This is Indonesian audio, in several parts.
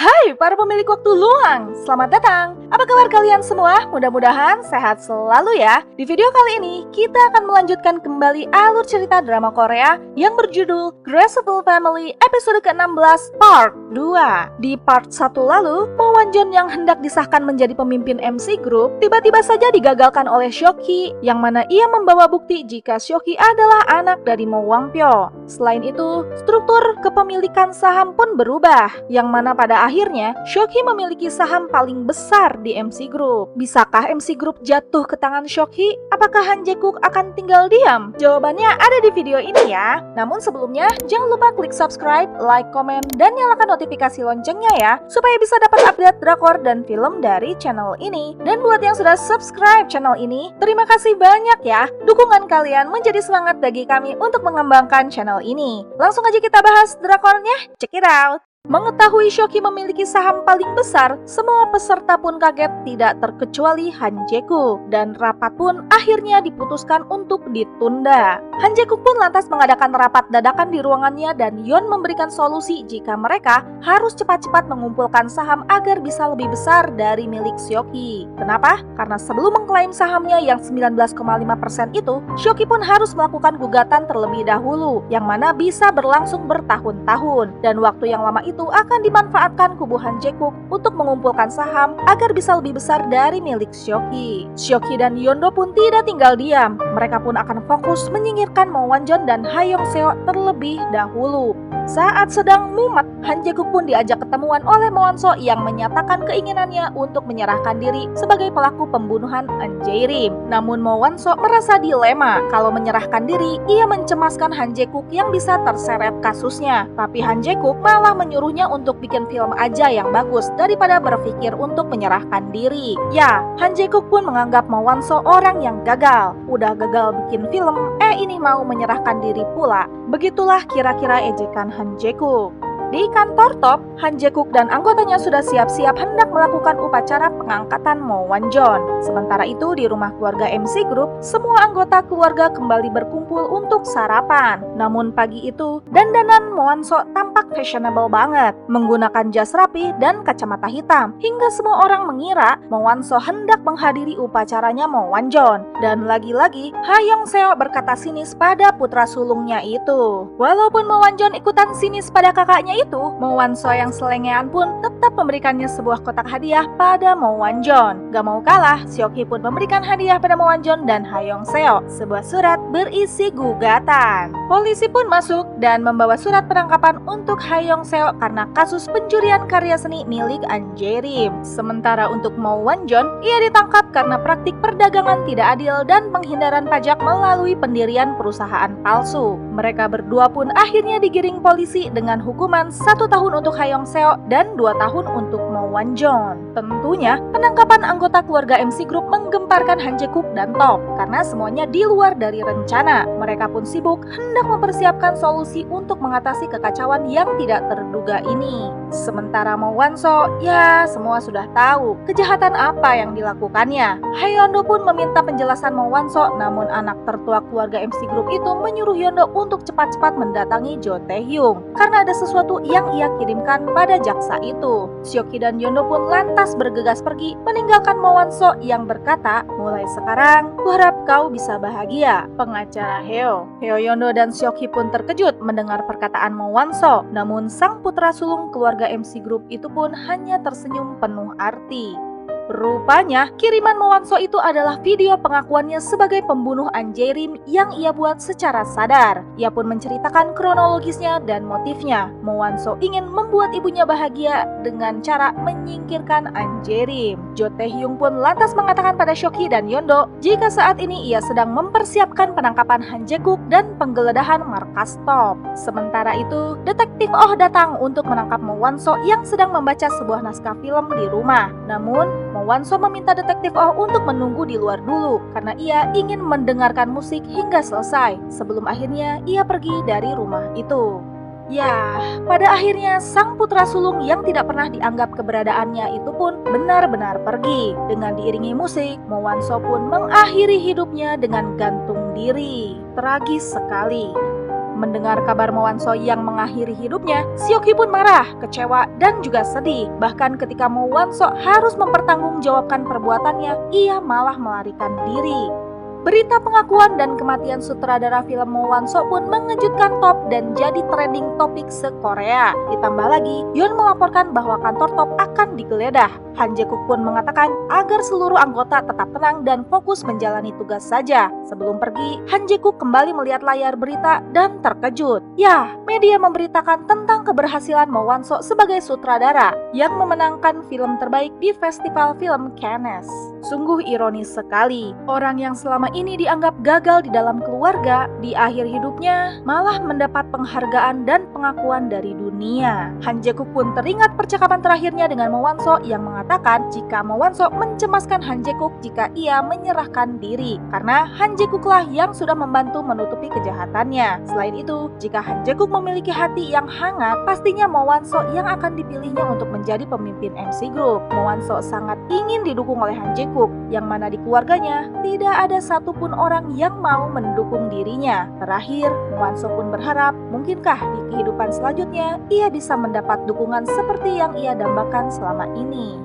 Hai para pemilik waktu luang, selamat datang. Apa kabar kalian semua? Mudah-mudahan sehat selalu ya. Di video kali ini, kita akan melanjutkan kembali alur cerita drama Korea yang berjudul Graceful Family episode ke-16 part 2. Di part 1 lalu, Mo Wan-jon yang hendak disahkan menjadi pemimpin MC Group tiba-tiba saja digagalkan oleh Seok-hee, yang mana ia membawa bukti jika Seok-hee adalah anak dari Mo Wang-pyo. Selain itu, struktur kepemilikan saham pun berubah, yang mana pada akhirnya, Seok-hee memiliki saham paling besar di MC Group. Bisakah MC Group jatuh ke tangan Seok-hee? Apakah Han Jae-guk akan tinggal diam? Jawabannya ada di video ini ya. Namun sebelumnya, jangan lupa klik subscribe, like, komen, dan nyalakan notifikasi loncengnya ya, supaya bisa dapat update drakor dan film dari channel ini. Dan buat yang sudah subscribe channel ini, terima kasih banyak ya. Dukungan kalian menjadi semangat bagi kami untuk mengembangkan channel ini. Langsung aja kita bahas drakornya, check it out! Mengetahui Seok-hee memiliki saham paling besar, semua peserta pun kaget tidak terkecuali Han Jae-guk, dan rapat pun akhirnya diputuskan untuk ditunda. Han Jae-guk pun lantas mengadakan rapat dadakan di ruangannya dan Yeon memberikan solusi jika mereka harus cepat-cepat mengumpulkan saham agar bisa lebih besar dari milik Seok-hee. Kenapa? Karena sebelum mengklaim sahamnya yang 19,5% itu, Seok-hee pun harus melakukan gugatan terlebih dahulu, yang mana bisa berlangsung bertahun-tahun, dan waktu yang lama itu akan dimanfaatkan kubu Han Jae-guk untuk mengumpulkan saham agar bisa lebih besar dari milik Seok-hee. Seok-hee dan Yeon-do pun tidak tinggal diam. Mereka pun akan fokus menyingkirkan Mo Wan-jon dan Ha Yong-seo terlebih dahulu. Saat sedang mumet, Han Jae-guk pun diajak ketemuan oleh Mo Wan-so yang menyatakan keinginannya untuk menyerahkan diri sebagai pelaku pembunuhan An Jae-rim. Namun Mo Wan-so merasa dilema. Kalau menyerahkan diri, ia mencemaskan Han Jae-guk yang bisa terseret kasusnya. Tapi Han Jae-guk malah menyuruhnya untuk bikin film aja yang bagus daripada berpikir untuk menyerahkan diri. Ya, Han Jae-guk pun menganggap Mo Wan-so orang yang gagal. Udah gagal bikin film, ini mau menyerahkan diri pula. Begitulah kira-kira ejekan Han Jae-guk. Di kantor top, Han Jae-guk dan anggotanya sudah siap-siap hendak melakukan upacara pengangkatan Mo Wan-jon. Sementara itu di rumah keluarga MC Group, semua anggota keluarga kembali berkumpul untuk sarapan. Namun pagi itu, dandanan Mo Wan-so tampak fashionable banget, menggunakan jas rapi dan kacamata hitam, hingga semua orang mengira Mo Wan-so hendak menghadiri upacaranya Mo Wan-jon. Dan lagi-lagi, Ha Yong-seo berkata sinis pada putra sulungnya itu. Walaupun Mo Wan-jon ikutan sinis pada kakaknya itu, Mo Wan-so yang selengean pun tetap memberikannya sebuah kotak hadiah pada Mo Wan-jon. Gak mau kalah, Seok-hee pun memberikan hadiah pada Mo Wan-jon dan Ha Yong-seo, sebuah surat berisi gugatan. Polisi pun masuk dan membawa surat penangkapan untuk Ha Yong-seo karena kasus pencurian karya seni milik An Jae-rim. Sementara untuk Mo Wan-jon, ia ditangkap karena praktik perdagangan tidak adil dan penghindaran pajak melalui pendirian perusahaan palsu. Mereka berdua pun akhirnya digiring polisi dengan hukuman 1 tahun untuk Ha Yong-seo dan 2 tahun untuk Mo Wan-jon. Tentunya, penangkapan anggota keluarga MC Group menggemparkan Han Jae-guk dan Top karena semuanya di luar dari rencana. Mereka pun sibuk hendak mempersiapkan solusi untuk mengatasi kekacauan yang tidak terduga ini. Sementara Mo Wan-so, ya semua sudah tahu kejahatan apa yang dilakukannya. Ha Yeon-do pun meminta penjelasan Mo Wan-so, namun anak tertua keluarga MC Group itu menyuruh Yeon-do untuk cepat-cepat mendatangi Jo Tae-hyung karena ada sesuatu yang ia kirimkan pada jaksa itu. Seok-hee dan Yeon-do pun lantas bergegas pergi meninggalkan Mo Wan-so yang berkata, "Mulai sekarang, kuharap kau bisa bahagia." Pengacara Heo, Yeon-do dan Seok-hee pun terkejut mendengar perkataan Mo Wan-so. Namun sang putra sulung keluarga MC Group itu pun hanya tersenyum penuh arti. Rupanya, kiriman Mo Wan-so itu adalah video pengakuannya sebagai pembunuh An Jae-rim yang ia buat secara sadar. Ia pun menceritakan kronologisnya dan motifnya. Mo Wan-so ingin membuat ibunya bahagia dengan cara menyingkirkan An Jae-rim. Jo Tae-hyung pun lantas mengatakan pada Seok-hee dan Yeon-do jika saat ini ia sedang mempersiapkan penangkapan Han Jae-guk dan penggeledahan markas Top. Sementara itu, detektif Oh datang untuk menangkap Mo Wan-so yang sedang membaca sebuah naskah film di rumah. Namun, Mo Wan-so meminta detektif Oh untuk menunggu di luar dulu karena ia ingin mendengarkan musik hingga selesai sebelum akhirnya ia pergi dari rumah itu. Ya, pada akhirnya sang putra sulung yang tidak pernah dianggap keberadaannya itu pun benar-benar pergi. Dengan diiringi musik, Mo Wan-so pun mengakhiri hidupnya dengan gantung diri. Tragis sekali. Mendengar kabar Mo Wan-so yang mengakhiri hidupnya, Seok-hee pun marah, kecewa, dan juga sedih. Bahkan ketika Mo Wan-so harus mempertanggungjawabkan perbuatannya, ia malah melarikan diri. Berita pengakuan dan kematian sutradara film Mo Wan-so pun mengejutkan Top dan jadi trending topik se-Korea. Ditambah lagi, Yeon melaporkan bahwa kantor Top akan digeledah. Han Jae-guk pun mengatakan agar seluruh anggota tetap tenang dan fokus menjalani tugas saja. Sebelum pergi, Han Jae-guk kembali melihat layar berita dan terkejut. Ya, media memberitakan tentang keberhasilan Mo Wan-so sebagai sutradara yang memenangkan film terbaik di Festival Film Cannes. Sungguh ironis sekali, orang yang selama ini dianggap gagal di dalam keluarga, di akhir hidupnya malah mendapat penghargaan dan pengakuan dari dunia. Han Jae-guk pun teringat percakapan terakhirnya dengan Mo Wan-so yang mengatakan jika Mo Wan-so mencemaskan Han Jae-guk jika ia menyerahkan diri, karena Han Jae-guk lah yang sudah membantu menutupi kejahatannya. Selain itu, jika Han Jae-guk memiliki hati yang hangat, pastinya Mo Wan-so yang akan dipilihnya untuk menjadi pemimpin MC Group. Mo Wan-so sangat ingin didukung oleh Han Jae-guk, yang mana di keluarganya tidak ada satupun orang yang mau mendukung dirinya. Terakhir, Mo Wan-so pun berharap mungkinkah di kehidupan selanjutnya ia bisa mendapat dukungan seperti yang ia dambakan selama ini.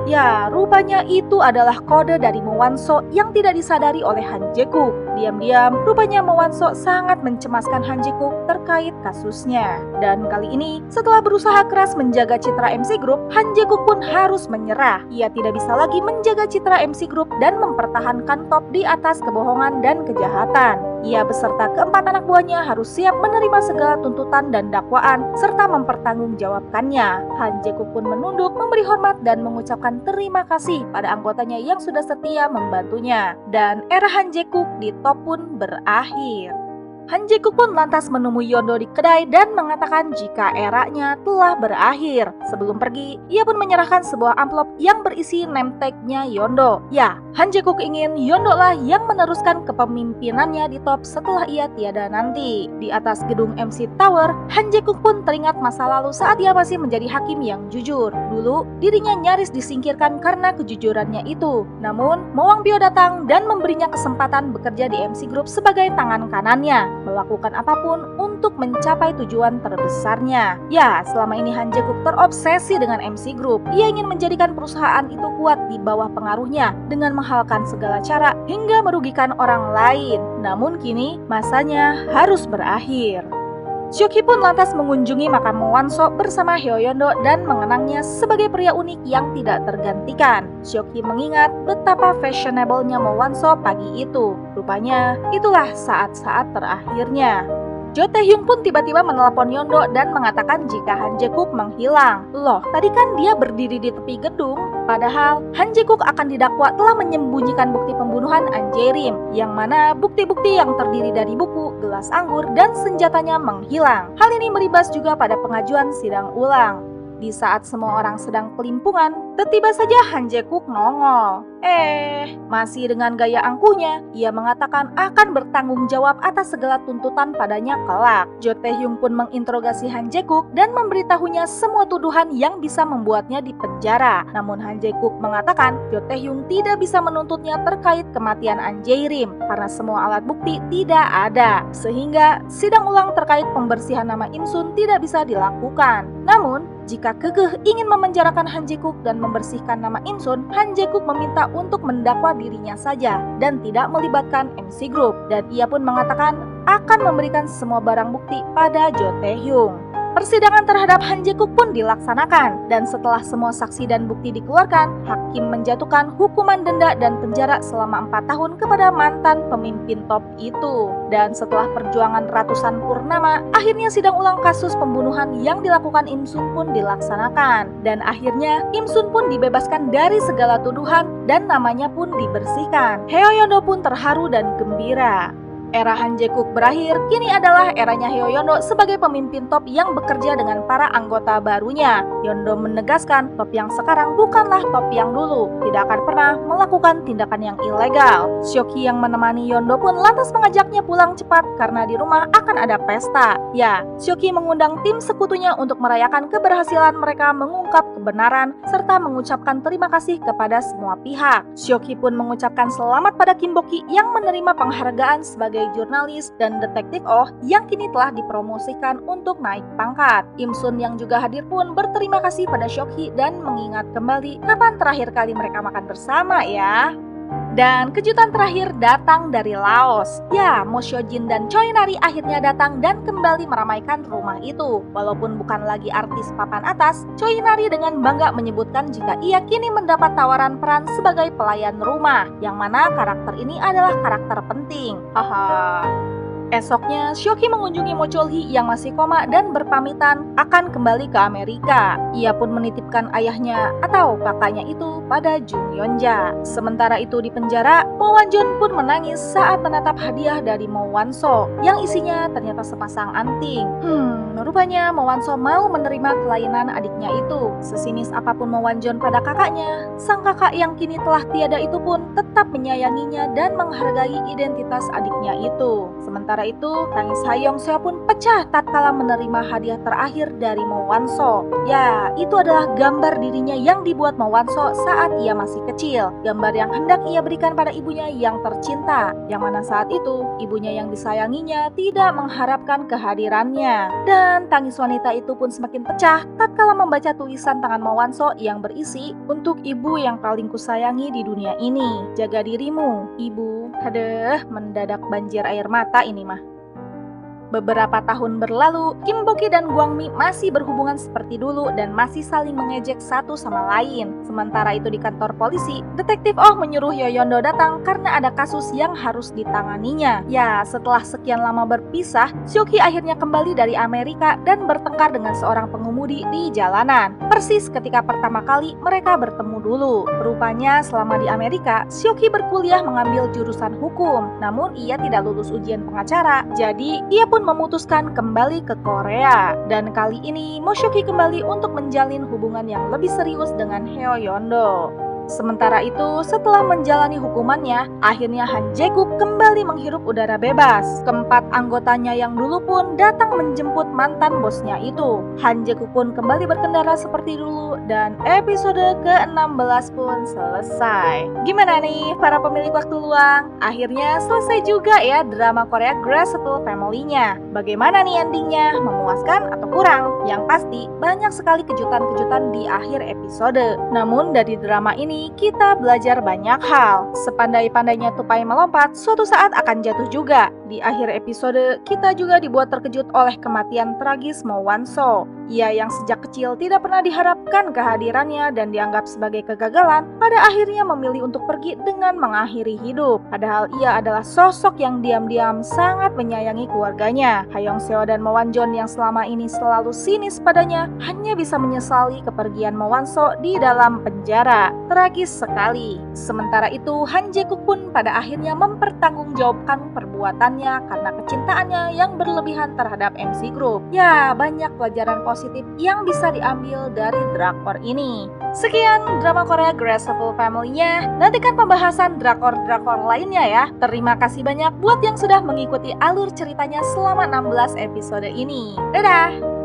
Ya, rupanya itu adalah kode dari Mo Wan-so yang tidak disadari oleh Han Jae-guk. Diam-diam, rupanya Mo Wan-so sangat mencemaskan Han Jae-guk terkait kasusnya. Dan kali ini, setelah berusaha keras menjaga citra MC Group, Han Jae-guk pun harus menyerah. Ia tidak bisa lagi menjaga citra MC Group dan mempertahankan Top di atas kebohongan dan kejahatan. Ia beserta keempat anak buahnya harus siap menerima segala tuntutan dan dakwaan serta mempertanggungjawabkannya. Han Jae-guk pun menunduk, memberi hormat dan mengucapkan terima kasih pada anggotanya yang sudah setia membantunya. Dan era Han Jae-guk di Top pun berakhir. Han Jae-guk pun lantas menemui Yeon-do di kedai dan mengatakan jika eranya telah berakhir. Sebelum pergi, ia pun menyerahkan sebuah amplop yang berisi name tag-nya Yeon-do. Ya, Han Jae-guk ingin Yeon-do lah yang meneruskan kepemimpinannya di Top setelah ia tiada nanti. Di atas gedung MC Tower, Han Jae-guk pun teringat masa lalu saat ia masih menjadi hakim yang jujur. Dulu, dirinya nyaris disingkirkan karena kejujurannya itu. Namun, Mo Wang-pyo datang dan memberinya kesempatan bekerja di MC Group sebagai tangan kanannya, melakukan apapun untuk mencapai tujuan terbesarnya. Ya, selama ini Han Jae-guk terobsesi dengan MC Group. Ia ingin menjadikan perusahaan itu kuat di bawah pengaruhnya dengan menghalalkan segala cara hingga merugikan orang lain. Namun kini masanya harus berakhir. Seok-hee pun lantas mengunjungi makam Mo Wan-so bersama Heo Yeon-do dan mengenangnya sebagai pria unik yang tidak tergantikan. Seok-hee mengingat betapa fashionable-nya Mo Wan-so pagi itu. Rupanya itulah saat-saat terakhirnya. Jo Tae-hyung pun tiba-tiba menelepon Yeon-do dan mengatakan jika Han Jae-guk menghilang. Loh, tadi kan dia berdiri di tepi gedung. Padahal Han Jae-guk akan didakwa telah menyembunyikan bukti pembunuhan An Jae-rim, yang mana bukti-bukti yang terdiri dari buku, gelas anggur, dan senjatanya menghilang. Hal ini meribas juga pada pengajuan sidang ulang. Di saat semua orang sedang kelimpungan, tiba saja Han Jae-guk nongol. Masih dengan gaya angkuhnya, ia mengatakan akan bertanggung jawab atas segala tuntutan padanya kelak. Jo Tae-hyung pun menginterogasi Han Jae-guk dan memberitahunya semua tuduhan yang bisa membuatnya dipenjara. Namun Han Jae-guk mengatakan Jo Tae-hyung tidak bisa menuntutnya terkait kematian An Jae-rim karena semua alat bukti tidak ada, sehingga sidang ulang terkait pembersihan nama In-sun tidak bisa dilakukan. Namun, jika kekeh ingin memenjarakan Han Jae-guk dan membersihkan nama In-sun, Han Jae-guk meminta untuk mendakwa dirinya saja dan tidak melibatkan MC Group. Dan ia pun mengatakan akan memberikan semua barang bukti pada Jo Tae-hyung. Persidangan terhadap Han Jae-guk pun dilaksanakan, dan setelah semua saksi dan bukti dikeluarkan, hakim menjatuhkan hukuman denda dan penjara selama 4 tahun kepada mantan pemimpin Top itu. Dan setelah perjuangan ratusan purnama, akhirnya sidang ulang kasus pembunuhan yang dilakukan In-sun pun dilaksanakan. Dan akhirnya In-sun pun dibebaskan dari segala tuduhan dan namanya pun dibersihkan. Heo Yeon-do pun terharu dan gembira. Era Han Jae-guk berakhir, kini adalah eranya Heo Yeon-do sebagai pemimpin Top yang bekerja dengan para anggota barunya. Yeon-do menegaskan Top yang sekarang bukanlah Top yang dulu, tidak akan pernah melakukan tindakan yang ilegal. Seok-hee yang menemani Yeon-do pun lantas mengajaknya pulang cepat karena di rumah akan ada pesta. Ya, Seok-hee mengundang tim sekutunya untuk merayakan keberhasilan mereka mengungkap kebenaran serta mengucapkan terima kasih kepada semua pihak. Seok-hee pun mengucapkan selamat pada Kim Bok-hee yang menerima penghargaan sebagai sebagai jurnalis dan detektif Oh yang kini telah dipromosikan untuk naik pangkat. Im Sun yang juga hadir pun berterima kasih pada Seok-hee dan mengingat kembali kapan terakhir kali mereka makan bersama ya. Dan kejutan terakhir datang dari Laos. Ya, Mo Seo-jin dan Choi Nari akhirnya datang dan kembali meramaikan rumah itu. Walaupun bukan lagi artis papan atas, Choi Nari dengan bangga menyebutkan jika ia kini mendapat tawaran peran sebagai pelayan rumah, yang mana karakter ini adalah karakter penting. Haha. Esoknya, Seok-hee mengunjungi Mo Chol-hee yang masih koma dan berpamitan akan kembali ke Amerika. Ia pun menitipkan ayahnya atau kakaknya itu pada Jung Yeon-ja. Sementara itu di penjara, Mo Wan-jon pun menangis saat menatap hadiah dari Mo Wan-so yang isinya ternyata sepasang anting. Rupanya Mo Wan-so mau menerima kelainan adiknya itu. Sesinis apapun Mo Wan-jon pada kakaknya, sang kakak yang kini telah tiada itu pun tetap menyayanginya dan menghargai identitas adiknya itu. Sementara itu, tangis Ha Yong-seo pun pecah tatkala menerima hadiah terakhir dari Mo Wan-so. Ya, itu adalah gambar dirinya yang dibuat Mo Wan-so saat ia masih kecil. Gambar yang hendak ia berikan pada ibunya yang tercinta, yang mana saat itu ibunya yang disayanginya tidak mengharapkan kehadirannya. Dan tangis wanita itu pun semakin pecah tatkala membaca tulisan tangan Mo Wan-so yang berisi, "Untuk ibu yang paling kusayangi di dunia ini, jaga dirimu, ibu." Aduh, mendadak banjir air mata ini mah. Beberapa tahun berlalu, Kim Bok-hee dan Gwang Mi masih berhubungan seperti dulu dan masih saling mengejek satu sama lain. Sementara itu di kantor polisi, detektif Oh menyuruh Yoyondo datang karena ada kasus yang harus ditanganinya. Ya, setelah sekian lama berpisah, Seok-hee akhirnya kembali dari Amerika dan bertengkar dengan seorang pengemudi di jalanan. Persis ketika pertama kali mereka bertemu dulu. Rupanya selama di Amerika, Seok-hee berkuliah mengambil jurusan hukum. Namun ia tidak lulus ujian pengacara, jadi ia pun memutuskan kembali ke Korea. Dan kali ini Mo Seok-hee kembali untuk menjalin hubungan yang lebih serius dengan Heo Yeon-do. Sementara itu, setelah menjalani hukumannya, akhirnya Han Jae-guk kembali menghirup udara bebas. Keempat anggotanya yang dulu pun datang menjemput mantan bosnya itu. Han Jae-guk pun kembali berkendara seperti dulu dan episode ke-16 pun selesai. Gimana nih para pemilik waktu luang? Akhirnya selesai juga ya drama Korea Graceful Family-nya. Bagaimana nih endingnya? Memuaskan atau kurang? Yang pasti banyak sekali kejutan-kejutan di akhir episode. Namun dari drama ini kita belajar banyak hal. Sepandai-pandainya tupai melompat, suatu saat akan jatuh juga. Di akhir episode, kita juga dibuat terkejut oleh kematian tragis Mo Wan-so. Ia yang sejak kecil tidak pernah diharapkan kehadirannya dan dianggap sebagai kegagalan, pada akhirnya memilih untuk pergi dengan mengakhiri hidup. Padahal ia adalah sosok yang diam-diam sangat menyayangi keluarganya. Ha Yong-seo dan Mo Wan-jon yang selama ini selalu sinis padanya, hanya bisa menyesali kepergian Mo Wan-so di dalam penjara. Tragis sekali. Sementara itu, Han Jae-guk pun pada akhirnya mempertanggungjawabkan perbuatannya karena kecintaannya yang berlebihan terhadap MC Group. Ya, banyak pelajaran positif yang bisa diambil dari drakor ini. Sekian drama Korea Graceful Family-nya. Nantikan pembahasan drakor-drakor lainnya ya. Terima kasih banyak buat yang sudah mengikuti alur ceritanya selama 16 episode ini. Dadah!